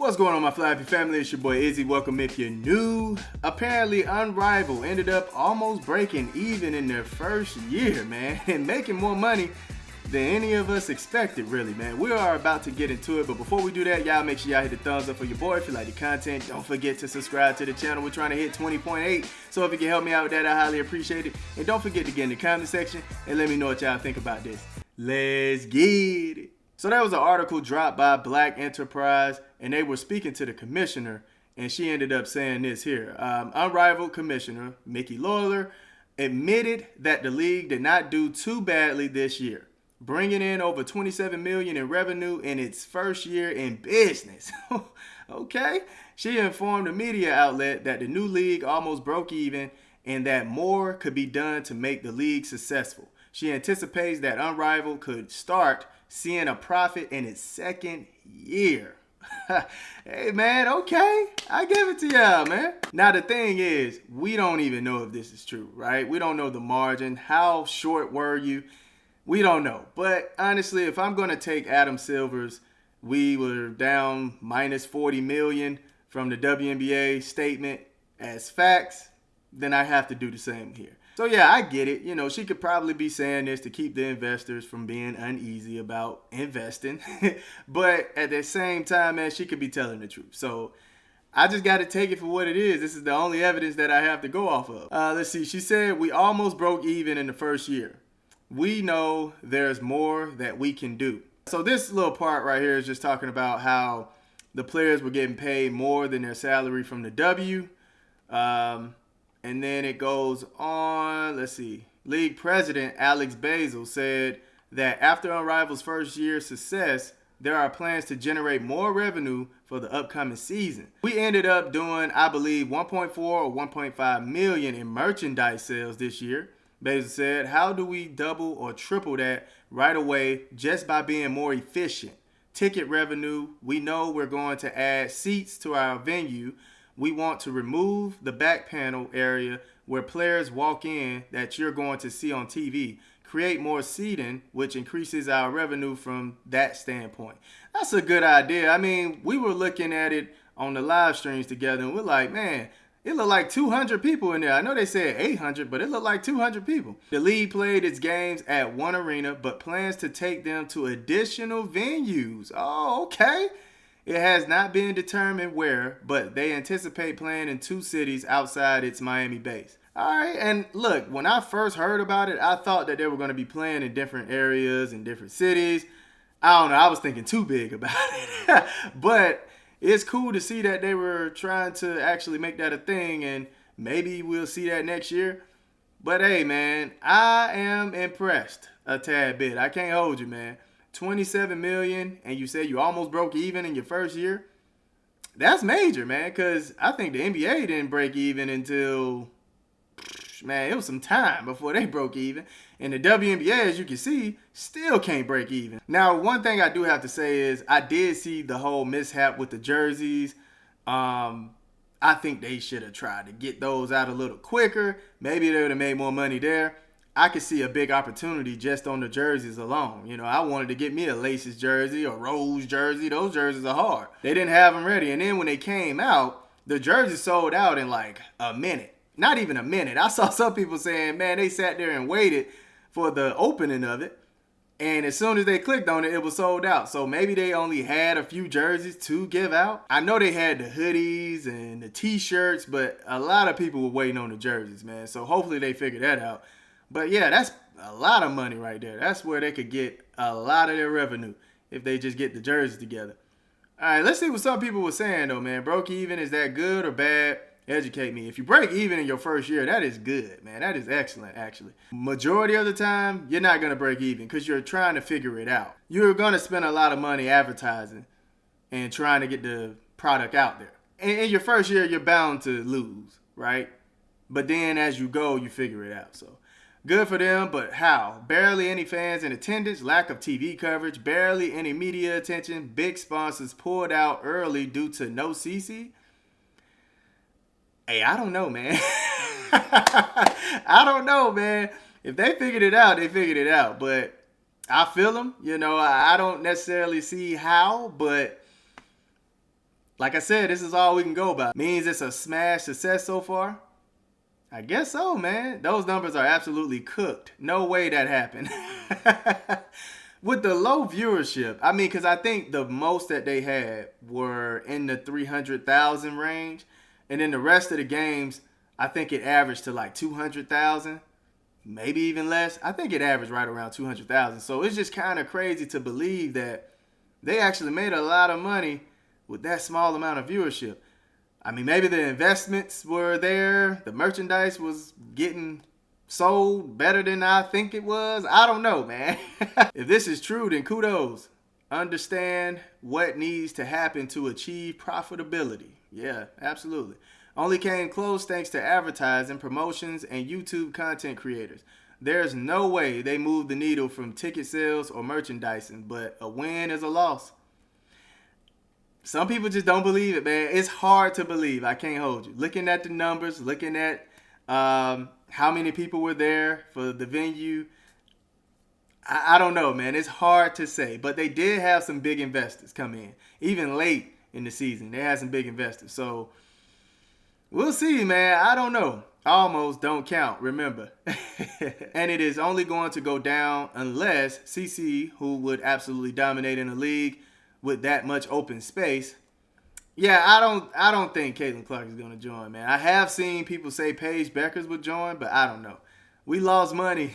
What's going on, my Flappy family? It's your boy Izzy. Welcome if you're new. Apparently, Unrivaled ended up almost breaking even in their first year, man, and making more money than any of us expected, really, man. We are about to get into it, but before we do that, y'all make sure y'all hit the thumbs up for your boy. If you like the content, don't forget to subscribe to the channel. We're trying to hit 20.8, so if you can help me out with that, I highly appreciate it. And don't forget to get in the comment section and let me know what y'all think about this. Let's get it. So there was an article dropped by Black Enterprise, and they were speaking to the commissioner, and she ended up saying this here. Unrivaled commissioner Mickey Lawler admitted that the league did not do too badly this year, bringing in over $27 million in revenue in its first year in business. Okay. She informed a media outlet that the new league almost broke even and that more could be done to make the league successful. She anticipates that Unrivaled could start seeing a profit in its second year. Hey, man, okay. I give it to y'all, man. Now, the thing is, we don't even know if this is true, right? We don't know the margin. How short were you? We don't know. But honestly, if I'm going to take Adam Silver's, we were down minus 40 million from the WNBA statement as facts, then I have to do the same here. So yeah, I get it. You know, she could probably be saying this to keep the investors from being uneasy about investing. But at the same time, man, she could be telling the truth. So I just got to take it for what it is. This is the only evidence that I have to go off of. Let's see. She said, we almost broke even in the first year. We know there's more that we can do. So this little part right here is just talking about how the players were getting paid more than their salary from the W. And then it goes on, let's see. League president Alex Basil said that after Unrivaled's first year success, there are plans to generate more revenue for the upcoming season. We ended up doing, I believe, 1.4 or 1.5 million in merchandise sales this year. Basil said, how do we double or triple that right away just by being more efficient? Ticket revenue, we know we're going to add seats to our venue. We want to remove the back panel area where players walk in that you're going to see on TV. Create more seating, which increases our revenue from that standpoint. That's a good idea. I mean, we were looking at it on the live streams together, and we're like, man, it looked like 200 people in there. I know they said 800, but it looked like 200 people. The league played its games at one arena, but plans to take them to additional venues. Oh, okay. It has not been determined where, but they anticipate playing in 2 cities outside its Miami base. All right, and look, when I first heard about it, I thought that they were going to be playing in different areas and different cities. I don't know, I was thinking too big about it. But it's cool to see that they were trying to actually make that a thing, and maybe we'll see that next year. But hey, man, I am impressed a tad bit. I can't hold you, man. 27 million, and you said you almost broke even in your first year. That's major, man, because I think the NBA didn't break even until, man, it was some time before they broke even. And the WNBA, as you can see, still can't break even. Now, one thing I do have to say is I did see the whole mishap with the jerseys. I think they should have tried to get those out a little quicker. Maybe they would have made more money there. I could see a big opportunity just on the jerseys alone. You know, I wanted to get me a Laces jersey or Rose jersey. Those jerseys are hard. They didn't have them ready. And then when they came out, the jerseys sold out in like a minute. Not even a minute. I saw some people saying, man, they sat there and waited for the opening of it. And as soon as they clicked on it, it was sold out. So maybe they only had a few jerseys to give out. I know they had the hoodies and the t-shirts, but a lot of people were waiting on the jerseys, man. So hopefully they figured that out. But yeah, that's a lot of money right there. That's where they could get a lot of their revenue if they just get the jerseys together. All right, let's see what some people were saying, though, man. Broke even, is that good or bad? Educate me. If you break even in your first year, that is good, man. That is excellent, actually. Majority of the time, you're not going to break even because you're trying to figure it out. You're going to spend a lot of money advertising and trying to get the product out there. In your first year, you're bound to lose, right? But then as you go, you figure it out, so. Good for them, but how? Barely any fans in attendance, lack of TV coverage, barely any media attention, big sponsors pulled out early due to no CC. Hey, I don't know, man. I don't know, man. If they figured it out, they figured it out. But I feel them. You know, I don't necessarily see how, but Like I said, this is all we can go by. Means it's a smash success so far? I guess so, man. Those numbers are absolutely cooked. No way that happened. With the low viewership, I mean, because I think the most that they had were in the 300,000 range. And then the rest of the games, I think it averaged to like 200,000, maybe even less. I think it averaged right around 200,000. So it's just kind of crazy to believe that they actually made a lot of money with that small amount of viewership. I mean, maybe the investments were there. The merchandise was getting sold better than I think it was. I don't know, man. If this is true, then kudos. Understand what needs to happen to achieve profitability. Yeah, absolutely. Only came close thanks to advertising, promotions, and YouTube content creators. There's no way they moved the needle from ticket sales or merchandising, but a win is a loss. Some people just don't believe it, man. It's hard to believe. I can't hold you. Looking at the numbers, looking at how many people were there for the venue, I don't know, man. It's hard to say. But they did have some big investors come in. Even late in the season, they had some big investors. So we'll see, man. I don't know. Almost don't count, remember. And it is only going to go down unless CC, who would absolutely dominate in the league with that much open space. Yeah, I don't think Caitlin Clark is going to join, man. I have seen people say Paige Beckers would join, but I don't know. We lost money.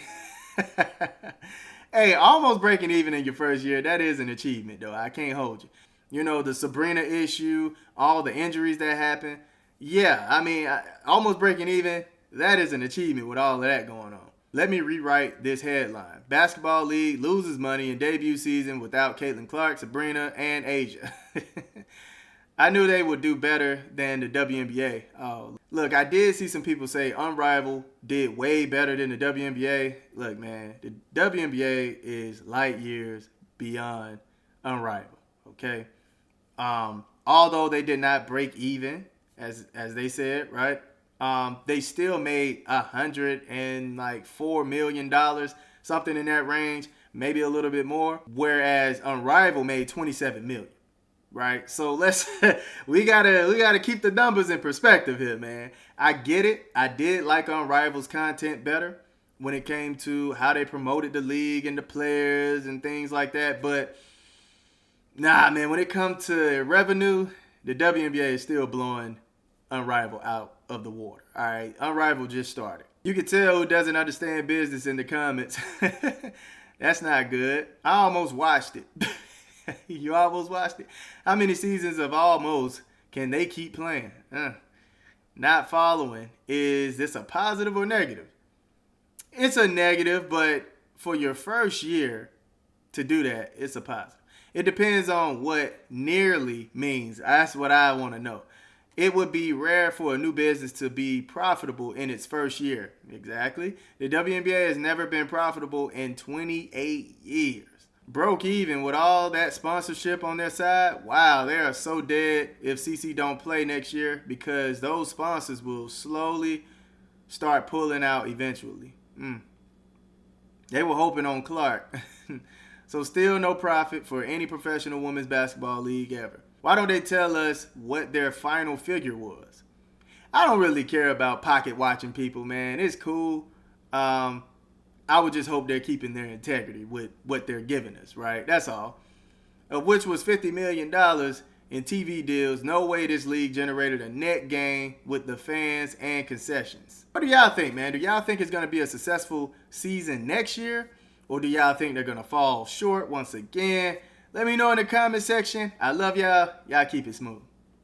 Hey, almost breaking even in your first year, that is an achievement, though. I can't hold you. You know, the Sabrina issue, all the injuries that happened. Yeah, I mean, almost breaking even, that is an achievement with all of that going on. Let me rewrite this headline. Basketball League loses money in debut season without Caitlin Clark, Sabrina, and Asia. I knew they would do better than the WNBA. Oh, look, I did see some people say Unrivaled did way better than the WNBA. Look, man, the WNBA is light years beyond Unrivaled, okay? Although they did not break even, as they said, right? They still made $104 million, something in that range, maybe a little bit more. Whereas Unrivaled made $27 million. Right, so we gotta keep the numbers in perspective here, man. I get it. I did like Unrivaled's content better when it came to how they promoted the league and the players and things like that. But nah, man, when it comes to revenue, the WNBA is still blowing Unrivaled out of the water. All right, Unrivaled just started. You can tell who doesn't understand business in the comments. That's not good. I almost watched it. You almost watched it? How many seasons of almost can they keep playing? Not following. Is this a positive or negative? It's a negative, but for your first year to do that, it's a positive. It depends on what nearly means. That's what I want to know. It would be rare for a new business to be profitable in its first year. Exactly. The WNBA has never been profitable in 28 years. Broke even with all that sponsorship on their side. Wow, they are so dead if CC don't play next year because those sponsors will slowly start pulling out eventually. They were hoping on Clark. So still no profit for any professional women's basketball league ever. Why don't they tell us what their final figure was? I don't really care about pocket watching people, man. It's cool. I would just hope they're keeping their integrity with what they're giving us, right? That's all. Of which was $50 million in TV deals. No way this league generated a net gain with the fans and concessions. What do y'all think, man? Do y'all think it's going to be a successful season next year? Or do y'all think they're going to fall short once again? Let me know in the comment section. I love y'all. Y'all keep it smooth.